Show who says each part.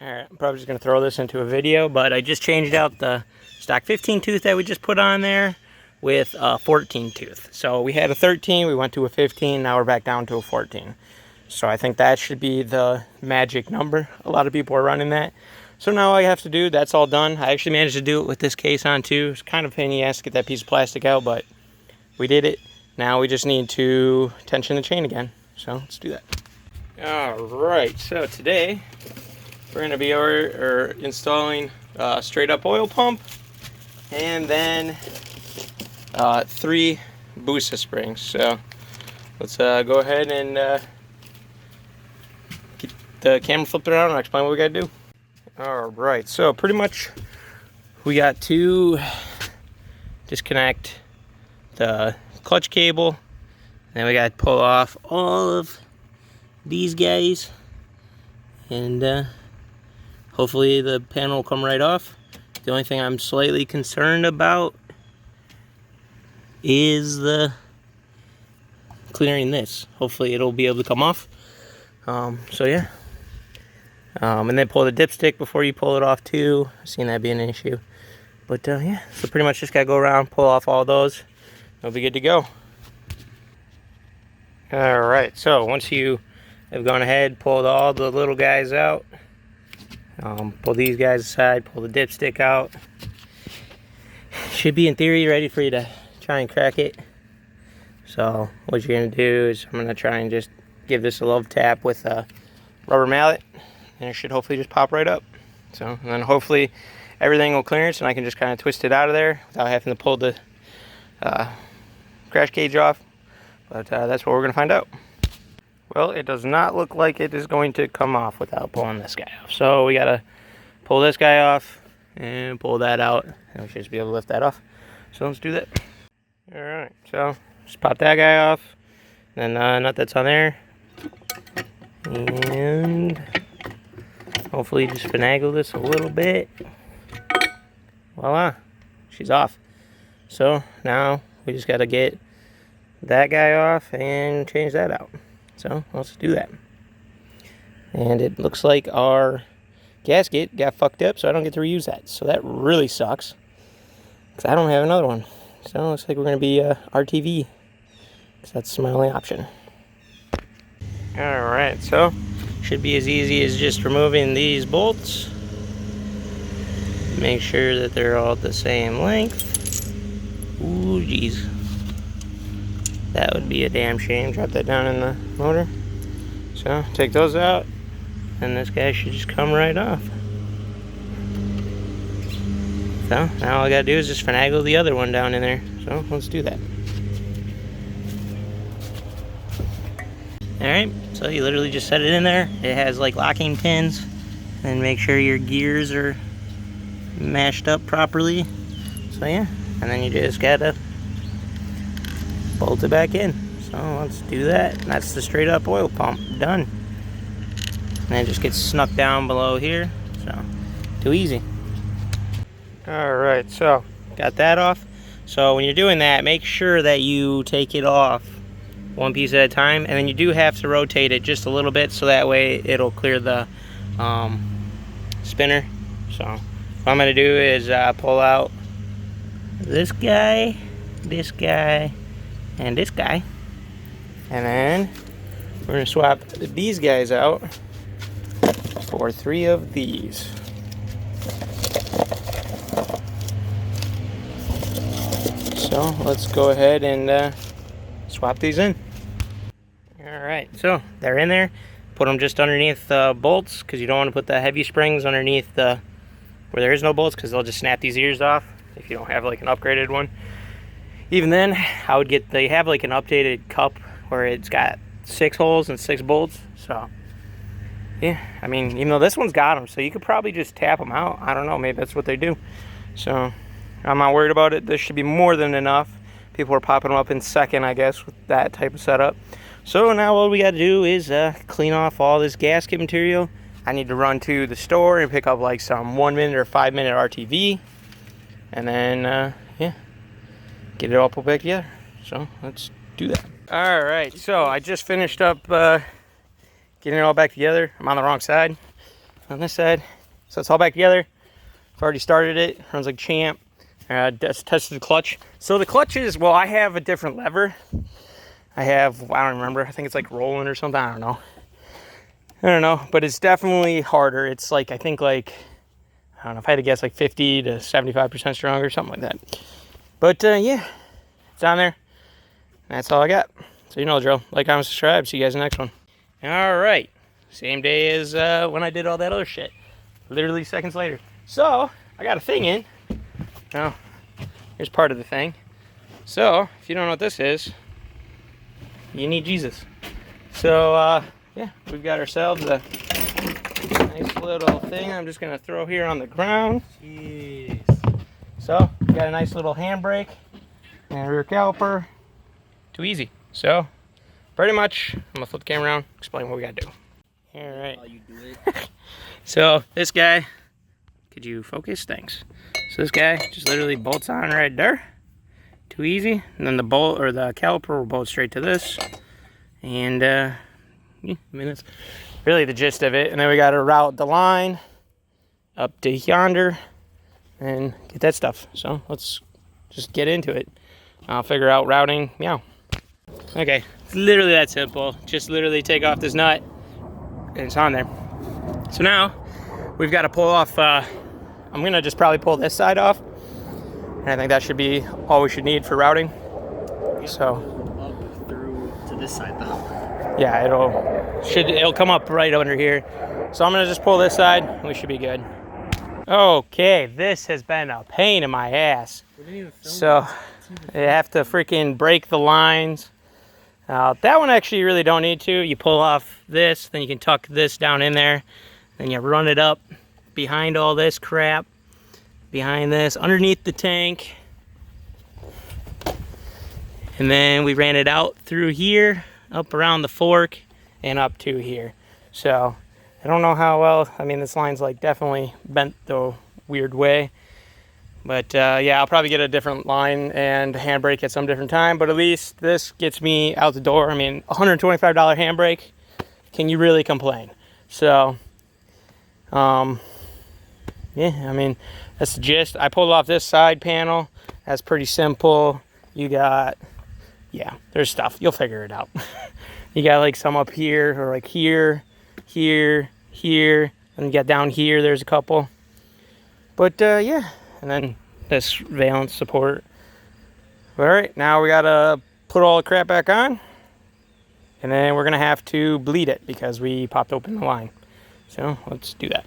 Speaker 1: Alright, I'm probably just going to throw this into a video, but I just changed out the stock 15 tooth that we just put on there with a 14 tooth. So we had a 13, we went to a 15, now we're back down to a 14. So I think that should be the magic number. A lot of people are running that. So now all I have to do, that's all done. I actually managed to do it with this case on too. It's kind of a pain in the ass to get that piece of plastic out, but we did it. Now we just need to tension the chain again. So let's do that. Alright, so today we're going to be installing a straight up oil pump and then 3 BUSA springs. So let's go ahead and get the camera flipped around and I'll explain what we got to do. Alright, so pretty much we got to disconnect the clutch cable, then we got to pull off all of these guys, and hopefully the panel will come right off. The only thing I'm slightly concerned about is the clearing this. Hopefully it'll be able to come off. So yeah. And then pull the dipstick before you pull it off too. I've seen that being an issue. But yeah, so pretty much just gotta go around, pull off all those. It'll be good to go. Alright, so once you have gone ahead, pulled all the little guys out, pull these guys aside, pull the dipstick out. Should be in theory ready for you to try and crack it. So what you're gonna do is I'm gonna try and just give this a love tap with a rubber mallet, and it should hopefully just pop right up. So, and then hopefully everything will clearance and I can just kind of twist it out of there without having to pull the crash cage off. But that's what we're gonna find out. Well, it does not look like it is going to come off without pulling this guy off. So we gotta pull this guy off and pull that out, and we should just be able to lift that off. So let's do that. Alright, so just pop that guy off, then nut that's on there, and hopefully just finagle this a little bit. Voila, she's off. So now we just gotta get that guy off and change that out. So let's do that. And it looks like our gasket got fucked up, so I don't get to reuse that. So that really sucks, because I don't have another one. So it looks like we're going to be RTV, because that's my only option. Alright, so should be as easy as just removing these bolts. Make sure that they're all the same length. Ooh, geez. That would be a damn shame. Drop that down in the motor. So take those out, and this guy should just come right off. So now all I gotta do is just finagle the other one down in there. So let's do that. Alright, so you literally just set it in there. It has like locking pins, and make sure your gears are mashed up properly. So yeah, and then you just gotta bolt it back in. So let's do that. And that's the straight up oil pump done. And then it just gets snuck down below here. So too easy. Alright, so got that off. So when you're doing that, make sure that you take it off one piece at a time, and then you do have to rotate it just a little bit so that way it'll clear the spinner. So what I'm going to do is pull out this guy, and this guy, and then we're going to swap these guys out for 3 of these. So let's go ahead and swap these in. Alright, so they're in there. Put them just underneath the bolts, because you don't want to put the heavy springs underneath the where there is no bolts, because they'll just snap these ears off if you don't have like an upgraded one. Even then, I would get, they have like an updated cup where it's got 6 holes and 6 bolts. So yeah, I mean, even though this one's got them, so you could probably just tap them out. I don't know, maybe that's what they do. So I'm not worried about it. This should be more than enough. People are popping them up in second, I guess, with that type of setup. So now what we got to do is clean off all this gasket material. I need to run to the store and pick up like some 1-minute or 5-minute RTV, and then yeah, get it all put back together. So let's do that. All right, so I just finished up getting it all back together. I'm on the wrong side. on this side. So it's all back together. I've already started it. Runs like champ. Just tested the clutch. So the clutch is, well, I have a different lever. I don't remember. I think it's like rolling or something. I don't know. But it's definitely harder. It's like, I think like, I don't know, if I had to guess, like 50 to 75% stronger, something like that. But yeah, it's on there. That's all I got. So you know the drill. Like, comment, subscribe. See you guys in the next one. All right. Same day as when I did all that other shit. Literally seconds later. So I got a thing in. Now, here's part of the thing. So if you don't know what this is, you need Jesus. So yeah, we've got ourselves a nice little thing. I'm just gonna throw here on the ground. Jeez. So we got a nice little handbrake and a rear caliper. Too easy. So pretty much, I'm gonna flip the camera around, explain what we gotta do. All right.
Speaker 2: How you do it.
Speaker 1: So this guy, could you focus? Thanks. So this guy just literally bolts on right there. Too easy. And then the bolt or the caliper will bolt straight to this. And yeah, I mean, that's really the gist of it. And then we got to route the line up to yonder and get that stuff. So let's just get into it. I'll figure out routing. Meow. Okay, it's literally that simple. Just literally take off this nut and it's on there. So now we've got to pull off, I'm gonna just probably pull this side off. And I think that should be all we should need for routing. So
Speaker 2: up through to this side though.
Speaker 1: Yeah, it'll come up right under here. So I'm gonna just pull this side and we should be good. Okay, this has been a pain in my ass. So I have to freaking break the lines. That one actually you really don't need to. You pull off this, then you can tuck this down in there. Then you run it up behind all this crap. Behind this, underneath the tank. And then we ran it out through here, up around the fork, and up to here. So I don't know how well, I mean, this line's like definitely bent the weird way. But yeah, I'll probably get a different line and handbrake at some different time, but at least this gets me out the door. I mean, $125 handbrake, can you really complain? So, yeah, I mean, that's the gist. I pulled off this side panel. That's pretty simple. You got, yeah, there's stuff. You'll figure it out. You got like some up here, or like here, here, here, and you got down here, there's a couple. But yeah. And then this valence support. All right, now we gotta put all the crap back on. And then we're gonna have to bleed it because we popped open the line. So let's do that.